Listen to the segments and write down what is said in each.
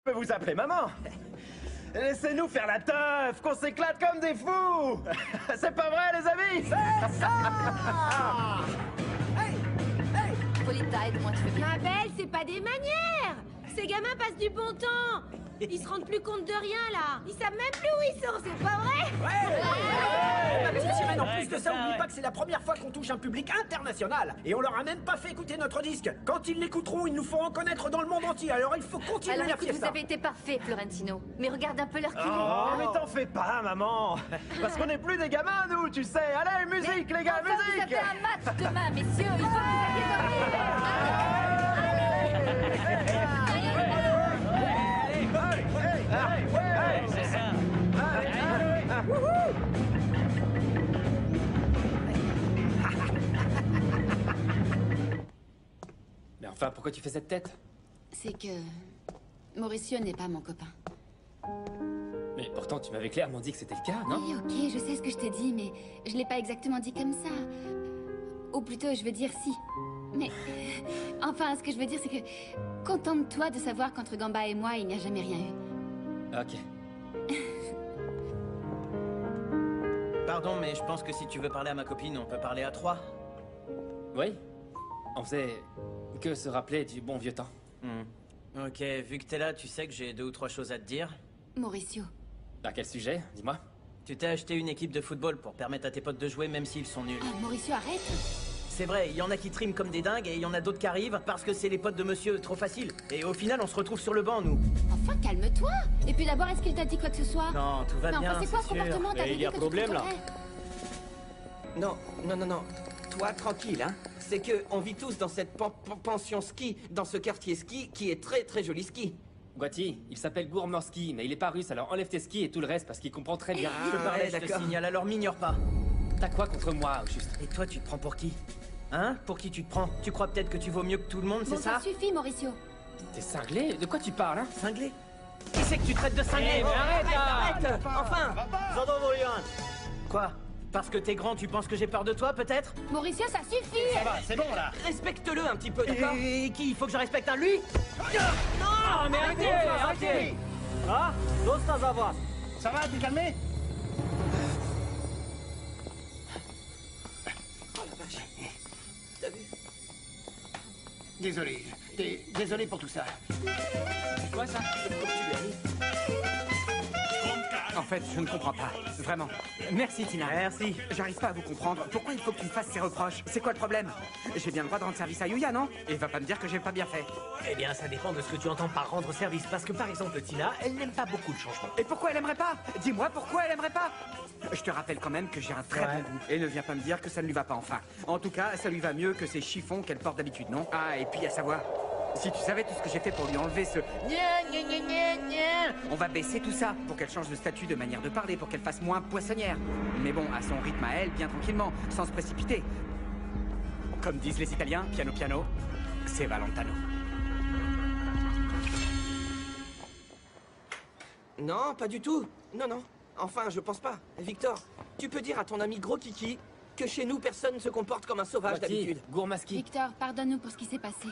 peux vous appeler maman. Laissez-nous faire la teuf, qu'on s'éclate comme des fous. C'est pas vrai, les amis? C'est ça. Hey, hey. Polita, aide-moi, tu veux bien? Ma belle, c'est pas des manières. Ces gamins passent du bon temps. Ils se rendent plus compte de rien, là. Ils savent même plus où ils sont, c'est pas vrai? Ma petite sirène, en plus de ça, oublie pas que c'est la première fois qu'on touche un public international. Et on leur a même pas fait écouter notre disque. Quand ils l'écouteront, ils nous feront connaître dans le monde entier. Alors il faut continuer Alors la écoute, vous fiesta. avez été parfait, Florentino. Mais regarde un peu leur culot. Oh, mais t'en fais pas, maman. Parce qu'on n'est plus des gamins, nous, tu sais. Allez, musique, les gars, Enfin, musique. vous avez un match demain, messieurs. Il faut que vous alliez C'est ça. Mais enfin, pourquoi tu fais cette tête? C'est que... Mauricio n'est pas mon copain. Mais pourtant, tu m'avais clairement dit que c'était le cas, non? Oui, ok, je sais ce que je t'ai dit, mais je l'ai pas exactement dit comme ça. Ou plutôt, je veux dire si. Mais... Enfin, ce que je veux dire, c'est que... Contente-toi de savoir qu'entre Gamba et moi, il n'y a jamais rien eu. Ok. Pardon, mais je pense que si tu veux parler à ma copine, on peut parler à trois. Oui. On faisait que se rappeler du bon vieux temps. Ok, vu que t'es là, tu sais que j'ai 2 ou 3 choses à te dire. Mauricio. À quel sujet? Dis-moi. Tu t'es acheté une équipe de football pour permettre à tes potes de jouer même s'ils sont nuls. Ah, Mauricio, arrête. C'est vrai, il y en a qui triment comme des dingues et il y en a d'autres qui arrivent parce que c'est les potes de monsieur trop facile. Et au final, on se retrouve sur le banc, nous. Enfin, calme-toi. Et puis d'abord, est-ce qu'il t'a dit quoi que ce soit? Non, tout va Non, bien, enfin, c'est quoi ce sûr. comportement? T'avais dit que tu te contrôlerais. Non. Toi, tranquille, hein. C'est que on vit tous dans cette pension ski, dans ce quartier ski qui est très très joli ski. Guati, il s'appelle Gourmorski, mais il est pas russe, alors enlève tes skis et tout le reste parce qu'il comprend très bien. Je te parlais, je te d'accord. signale, alors m'ignore pas. T'as quoi contre moi, au juste? Et toi, tu te prends pour qui? Hein? Pour qui tu te prends? Tu crois peut-être que tu vaux mieux que tout le monde, c'est Bon, ça? ça suffit, Mauricio. T'es cinglé? De quoi tu parles, hein? Cinglé? Qui c'est que tu traites de cinglé? Arrête. Enfin. Quoi? Parce que t'es grand, tu penses que j'ai peur de toi, peut-être? Mauricio, ça suffit. Ça va, c'est bon, là. Respecte-le un petit peu, d'accord? Et qui? Il faut que je respecte un lui? Non, mais arrêtez. Ah, ça va, t'es calmé? Désolé. Désolé pour tout ça. C'est quoi ça? En fait, je ne comprends pas. Vraiment. Merci, Tina. Merci. J'arrive pas à vous comprendre. Pourquoi il faut que tu me fasses ces reproches? C'est quoi le problème? J'ai bien le droit de rendre service à Yuya, non? Et va pas me dire que j'ai pas bien fait. Eh bien, ça dépend de ce que tu entends par rendre service. Parce que, par exemple, Tina, elle n'aime pas beaucoup le changement. Et pourquoi elle aimerait pas? Dis-moi pourquoi elle aimerait pas? Je te rappelle quand même que j'ai un très bon goût. Et ne viens pas me dire que ça ne lui va pas enfin. En tout cas, ça lui va mieux que ces chiffons qu'elle porte d'habitude, non? Ah, et puis à savoir... Si tu savais tout ce que j'ai fait pour lui enlever ce... On va baisser tout ça pour qu'elle change de statut, de manière de parler, pour qu'elle fasse moins poissonnière. Mais bon, à son rythme à elle, bien tranquillement, sans se précipiter. Comme disent les Italiens, piano piano, c'est Valentano. Non, pas du tout. Non. Enfin, je pense pas. Victor, tu peux dire à ton ami Gros Kiki que chez nous, personne ne se comporte comme un sauvage Guati, d'habitude. Gourmaski. Victor, pardonne-nous pour ce qui s'est passé.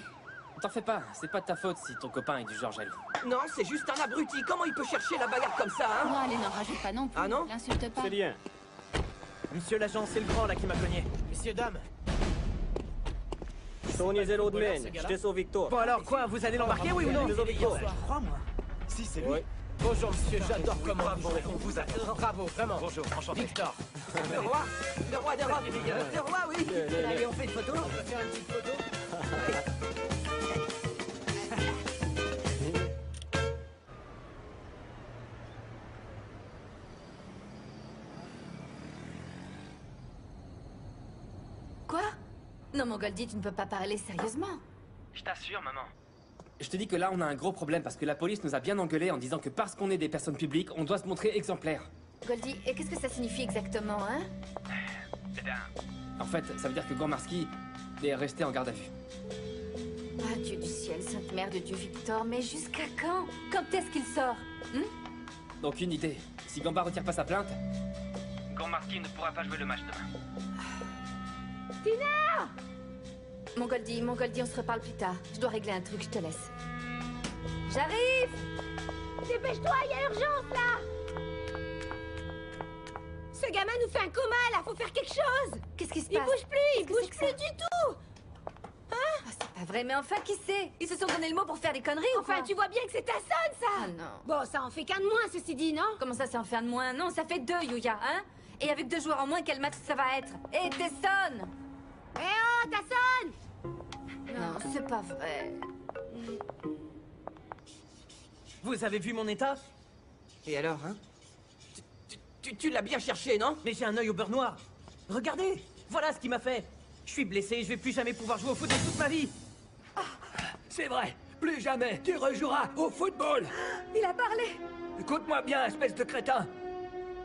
T'en fais pas, c'est pas de ta faute si ton copain est du genre jaloux. Non, c'est juste un abruti. Comment il peut chercher la bagarre comme ça, hein? Non, allez, n'en rajoute pas non plus. Ah non? L'insulte pas. bien. Monsieur l'agent, c'est le grand, là, qui m'a cogné. Messieurs, dames. Bon, alors, quoi? Vous allez l'embarquer, oui ou non? Crois-moi. Si, c'est lui. Bonjour, monsieur. J'adore comment on vous a... Bravo, vraiment. Bonjour, enchanté. Victor. Le roi, oui. Allez, on fait une photo? On peut faire une petite photo? Quoi? Non, mon Goldie, tu ne peux pas parler sérieusement. Je t'assure, maman. Je te dis que là, on a un gros problème parce que la police nous a bien engueulés en disant que parce qu'on est des personnes publiques, on doit se montrer exemplaire. Goldie, et qu'est-ce que ça signifie exactement, hein? Eh bien, en fait, ça veut dire que Gourmarski est resté en garde à vue. Ah, Dieu du ciel, Sainte Mère de Dieu, Victor, mais jusqu'à quand? Quand est-ce qu'il sort? Donc une idée, si Gamba retire pas sa plainte, Gourmarski ne pourra pas jouer le match demain. Mon Goldie, on se reparle plus tard. Je dois régler un truc, je te laisse. J'arrive! dépêche-toi, il y a urgence, là! Ce gamin nous fait un coma, là, faut faire quelque chose! Qu'est-ce qui se Il passe? bouge plus, il bouge plus du tout! Ah, c'est pas vrai, mais enfin, qui c'est? Ils se sont donné le mot pour faire des conneries ou Enfin, quoi? tu vois bien que c'est ta sonne, ça! Ah non. Bon, ça en fait qu'un de moins, ceci dit, non? Comment ça, c'est en faire de moins? Non, ça fait 2, Yuya, hein? Et avec 2 joueurs en moins, quel match ça va être? Et tes sonnes! Eh oh, ta sonne! Non, c'est pas vrai. Vous avez vu mon état? Et alors, hein? Tu l'as bien cherché, non? Mais j'ai un œil au beurre noir. Regardez, voilà ce qu'il m'a fait. Je suis blessé, je vais plus jamais pouvoir jouer au foot de toute ma vie. C'est vrai, plus jamais tu rejoueras au football. Il a parlé! Écoute-moi bien, espèce de crétin.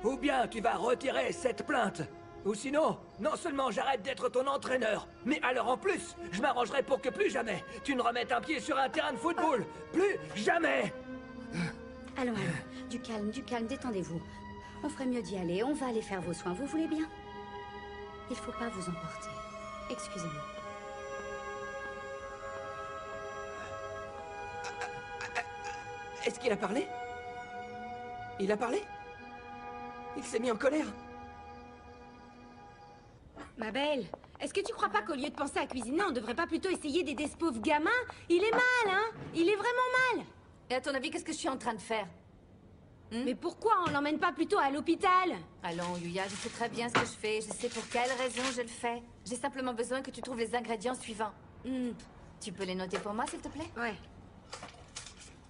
Ou bien tu vas retirer cette plainte. Ou sinon, non seulement j'arrête d'être ton entraîneur, mais alors en plus, je m'arrangerai pour que plus jamais tu ne remettes un pied sur un terrain de football. Plus jamais. Allons, du calme, détendez-vous. On ferait mieux d'y aller, on va aller faire vos soins, vous voulez bien? Il faut pas vous emporter. Excusez-moi. Est-ce qu'il a parlé? Il a parlé? Il s'est mis en colère? Ma belle, est-ce que tu crois pas qu'au lieu de penser à cuisiner, on devrait pas plutôt essayer d'aider ce pauvre gamin? Il est mal, hein? Il est vraiment mal! Et à ton avis, qu'est-ce que je suis en train de faire? Mais pourquoi on l'emmène pas plutôt à l'hôpital? Allons, Yuya, je sais très bien ce que je fais. Je sais pour quelle raison je le fais. J'ai simplement besoin que tu trouves les ingrédients suivants. Tu peux les noter pour moi, s'il te plaît? Ouais.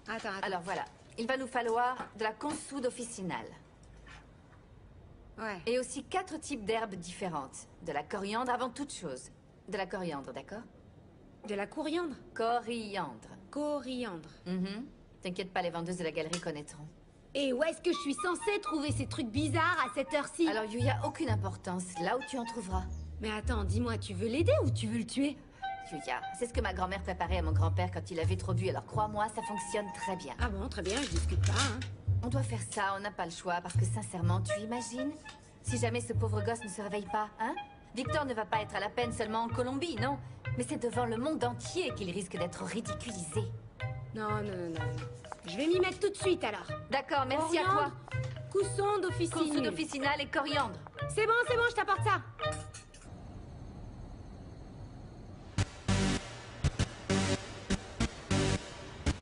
Attends. Alors voilà, il va nous falloir de la consoude officinale. Ouais. Et aussi 4 types d'herbes différentes. De la coriandre avant toute chose. De la coriandre, d'accord? De la coriandre? Coriandre. Coriandre. T'inquiète pas, les vendeuses de la galerie connaîtront. Et où est-ce que je suis censée trouver ces trucs bizarres à cette heure-ci? Alors, Yuya, aucune importance. Là où tu en trouveras. Mais attends, dis-moi, tu veux l'aider ou tu veux le tuer? Yuya, c'est ce que ma grand-mère préparait à mon grand-père quand il avait trop bu. Alors crois-moi, ça fonctionne très bien. Ah bon, très bien, je discute pas, hein. On doit faire ça, on n'a pas le choix, parce que sincèrement, tu imagines? Si jamais ce pauvre gosse ne se réveille pas, hein? Victor ne va pas être à la peine seulement en Colombie, non? Mais c'est devant le monde entier qu'il risque d'être ridiculisé. Non. Je vais m'y mettre tout de suite, alors. D'accord, merci à toi. Cousson d'officine. Consoude officinale et coriandre. C'est bon, je t'apporte ça.